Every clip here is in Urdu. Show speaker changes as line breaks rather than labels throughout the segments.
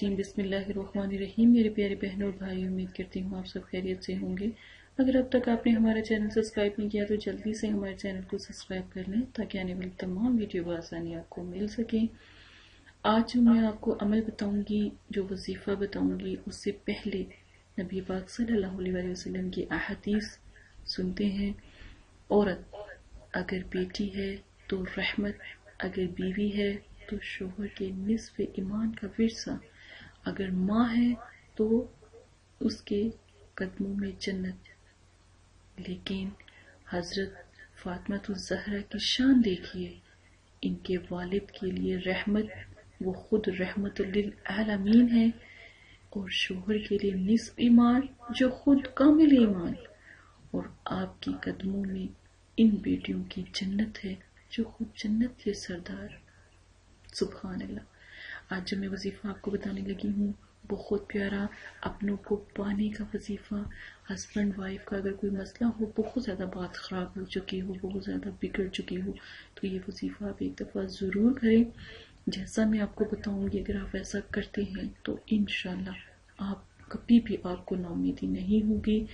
بسم اللہ الرحمن الرحیم۔ میرے پیارے بہنوں اور بھائی، امید کرتی ہوں آپ سب خیریت سے ہوں گے۔ اگر اب تک آپ نے ہمارا چینل سبسکرائب نہیں کیا تو جلدی سے ہمارے چینل کو سبسکرائب کر لیں تاکہ آنے والی تمام ویڈیو بآسانی آپ کو مل سکیں۔ آج جو میں آپ کو عمل بتاؤں گی، جو وظیفہ بتاؤں گی، اس سے پہلے نبی پاک صلی اللہ علیہ وسلم کی احادیث سنتے ہیں۔ عورت اگر بیٹی ہے تو رحمت، اگر بیوی ہے تو شوہر کے نصف ایمان کا ورثہ، اگر ماں ہے تو اس کے قدموں میں جنت۔ لیکن حضرت فاطمہ الزہرا کی شان دیکھیے، ان کے والد کے لیے رحمت، وہ خود رحمت للعالمین ہے، اور شوہر کے لیے نصف ایمان جو خود کامل ایمان، اور آپ کے قدموں میں ان بیٹیوں کی جنت ہے جو خود جنت کے سردار۔ سبحان اللہ۔ آج جو میں وظیفہ آپ کو بتانے لگی ہوں، بہت پیارا، اپنوں کو پانے کا وظیفہ۔ ہسبینڈ وائف کا اگر کوئی مسئلہ ہو، بہت زیادہ بات خراب ہو چکی ہو، بہت زیادہ بگڑ چکی ہو، تو یہ وظیفہ آپ ایک دفعہ ضرور کریں۔ جیسا میں آپ کو بتاؤں گی، اگر آپ ایسا کرتے ہیں تو انشاءاللہ آپ کبھی بھی آپ کو نا امیدی نہیں ہوگی۔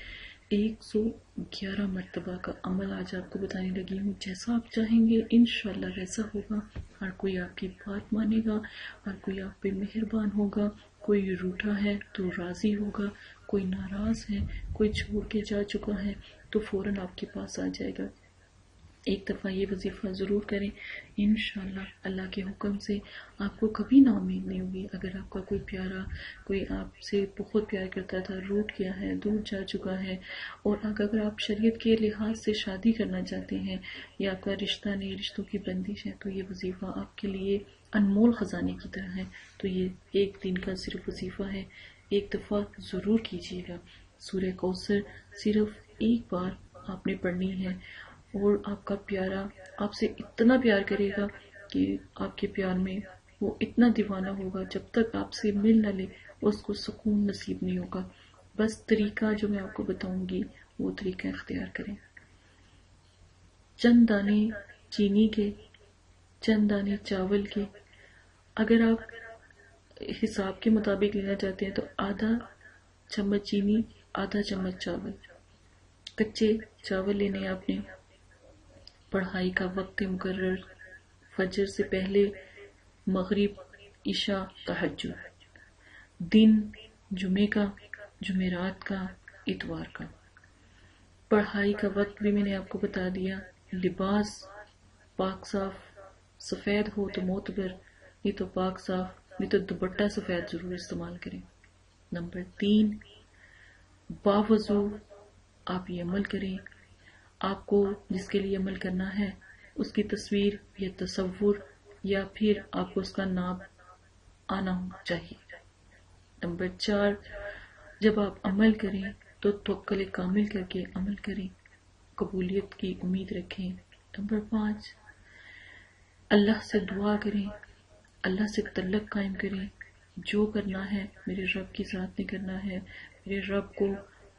111 مرتبہ کا عمل آج آپ کو بتانے لگی ہوں۔ جیسا آپ چاہیں گے انشاءاللہ ویسا ہوگا۔ ہر کوئی آپ کی بات مانے گا، ہر کوئی آپ پہ مہربان ہوگا، کوئی روٹھا ہے تو راضی ہوگا، کوئی ناراض ہے، کوئی چھوڑ کے جا چکا ہے تو فوراً آپ کے پاس آ جائے گا۔ ایک دفعہ یہ وظیفہ ضرور کریں، انشاءاللہ اللہ کے حکم سے آپ کو کبھی نا امید نہیں ہوگی۔ اگر آپ کا کوئی پیارا، کوئی آپ سے بہت پیار کرتا تھا، روٹ گیا ہے، دور جا چکا ہے، اور اگر آپ شریعت کے لحاظ سے شادی کرنا چاہتے ہیں یا آپ کا رشتہ نہیں، رشتوں کی بندش ہے، تو یہ وظیفہ آپ کے لیے انمول خزانے کی طرح ہے۔ تو یہ ایک دن کا صرف وظیفہ ہے، ایک دفعہ ضرور کیجیے گا۔ سورہ کوثر صرف ایک بار آپ نے پڑھنی ہے، اور آپ کا پیارا آپ سے اتنا پیار کرے گا کہ آپ کے پیار میں وہ اتنا دیوانہ ہوگا، جب تک آپ سے مل نہ لے اس کو سکون نصیب نہیں ہوگا۔ بس طریقہ جو میں آپ کو بتاؤں گی وہ طریقہ اختیار کریں۔ چند دانے چینی کے، چند دانے چاول کے، اگر آپ حساب کے مطابق لینا چاہتے ہیں تو آدھا چمچ چینی، آدھا چمچ چاول۔ کچے چاول لینے آپ نے۔ پڑھائی کا وقت مقرر، فجر سے پہلے، مغرب، عشاء، تہجد۔ دن جمعے کا، جمعرات کا، اتوار کا۔ پڑھائی کا وقت بھی میں نے آپ کو بتا دیا۔ لباس پاک صاف سفید ہو تو معتبر، نہیں تو پاک صاف، نہیں تو دوپٹہ سفید ضرور استعمال کریں۔ نمبر 3، باوضو آپ یہ عمل کریں۔ آپ کو جس کے لیے عمل کرنا ہے اس کی تصویر یا تصور یا پھر آپ کو اس کا نام آنا چاہیے۔ نمبر 4، جب آپ عمل کریں تو توکل کامل کر کے عمل کریں، قبولیت کی امید رکھیں۔ نمبر 5، اللہ سے دعا کریں، اللہ سے تعلق قائم کریں۔ جو کرنا ہے میرے رب کی ذات نے کرنا ہے، میرے رب کو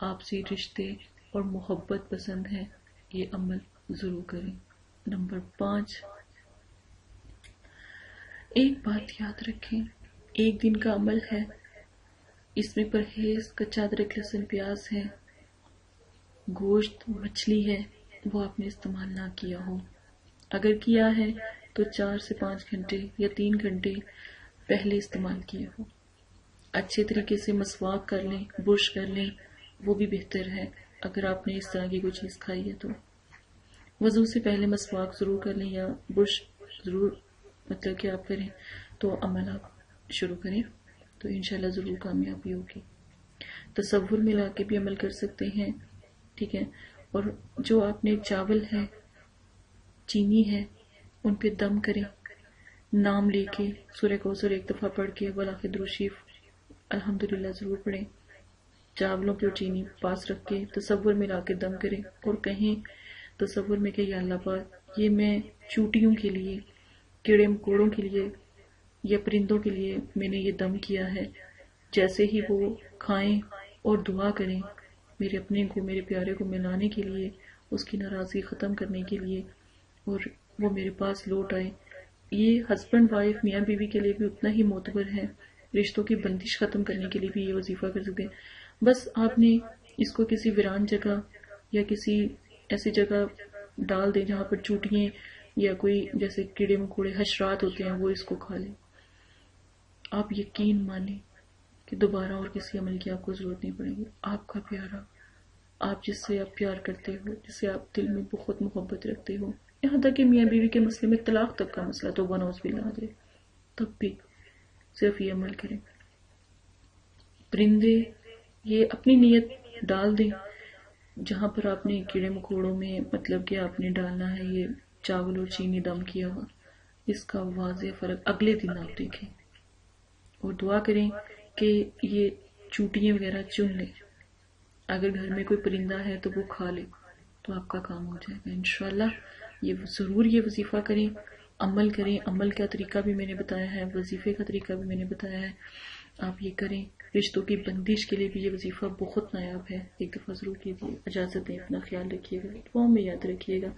آپ سے رشتے اور محبت پسند ہے، یہ عمل ضرور کریں۔ نمبر 5، ایک بات یاد رکھیں، ایک دن کا عمل ہے، اس میں پرہیز، کچا ادرک لہسن پیاز ہے، گوشت مچھلی ہے، وہ آپ نے استعمال نہ کیا ہو۔ اگر کیا ہے تو 4 سے 5 گھنٹے یا 3 گھنٹے پہلے استعمال کیا ہو۔ اچھے طریقے سے مسواک کر لیں، برش کر لیں، وہ بھی بہتر ہے اگر آپ نے اس طرح کی کوئی چیز کھائی ہے تو۔ وضو سے پہلے مسواک ضرور کر لیں یا برش ضرور مطلب کہ آپ کریں، تو عمل آپ شروع کریں تو انشاءاللہ ضرور کامیابی ہوگی۔ تصور میں لا کے بھی عمل کر سکتے ہیں، ٹھیک ہے۔ اور جو آپ نے چاول ہے، چینی ہے، ان پہ دم کریں، نام لے کے سورہ کوثر ایک دفعہ پڑھ کے وَلَٰقِ درود شریف الحمدللہ ضرور پڑھیں۔ چاولوں پہ چینی پاس رکھ کے تصور میں لا کے دم کریں اور کہیں تصور میں کہ یا اللہ پاک، یہ میں چوٹیوں کے لیے، کیڑے مکوڑوں کے لیے یا پرندوں کے لیے میں نے یہ دم کیا ہے، جیسے ہی وہ کھائیں اور دعا کریں میرے اپنے کو، میرے پیارے کو ملانے کے لیے، اس کی ناراضگی ختم کرنے کے لیے، اور وہ میرے پاس لوٹ آئے۔ یہ ہسبینڈ وائف، میاں بیوی کے لیے بھی اتنا ہی معتبر ہے رشتوں کی بندش ختم کرنے کے لیے بھی یہ وظیفہ کر سکتے ہیں۔ بس آپ نے اس کو کسی ویران جگہ یا کسی ایسی جگہ ڈال دیں جہاں پر چوٹیاں یا کوئی جیسے کیڑے مکوڑے حشرات ہوتے ہیں وہ اس کو کھا لیں۔ آپ یقین مانیں کہ دوبارہ اور کسی عمل کی آپ کو ضرورت نہیں پڑے گی۔ آپ کا پیارا، آپ جس سے آپ پیار کرتے ہو، جس سے آپ دل میں بہت محبت رکھتے ہو، یہاں تک کہ میاں بیوی کے مسئلے میں طلاق تک کا مسئلہ تو بنوز بھی لا دے، تب بھی صرف یہ عمل کریں۔ پرندے یہ اپنی نیت ڈال دیں جہاں پر آپ نے کیڑے مکوڑوں میں مطلب کہ آپ نے ڈالنا ہے یہ چاول اور چینی دم کیا ہوا، اس کا واضح فرق اگلے دن آپ دیکھیں، اور دعا کریں کہ یہ چونٹیاں وغیرہ چن لیں۔ اگر گھر میں کوئی پرندہ ہے تو وہ کھا لے تو آپ کا کام ہو جائے گا انشاءاللہ۔ یہ ضرور یہ وظیفہ کریں، عمل کریں۔ عمل کا طریقہ بھی میں نے بتایا ہے، وظیفے کا طریقہ بھی میں نے بتایا ہے، آپ یہ کریں۔ رشتوں کی بندش کے لیے بھی یہ وظیفہ بہت نایاب ہے، ایک دفعہ ضرور کیجیے۔ اجازت دیں، اپنا خیال رکھیے گا، دعاؤں میں یاد رکھیے گا۔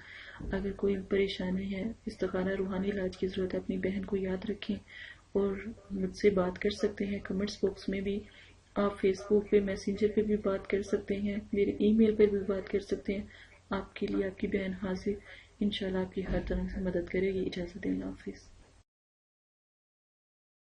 اگر کوئی پریشانی ہے، استخارہ روحانی علاج کی ضرورت ہے، اپنی بہن کو یاد رکھیں اور مجھ سے بات کر سکتے ہیں کمنٹس باکس میں بھی، آپ فیس بک پہ میسنجر پہ بھی بات کر سکتے ہیں، میرے ای میل پر بھی بات کر سکتے ہیں۔ آپ کے لیے آپ کی بہن حاضر، انشاءاللہ آپ کی ہر طرح سے مدد کرے گی۔ اجازت دیں، اللہ حافظ۔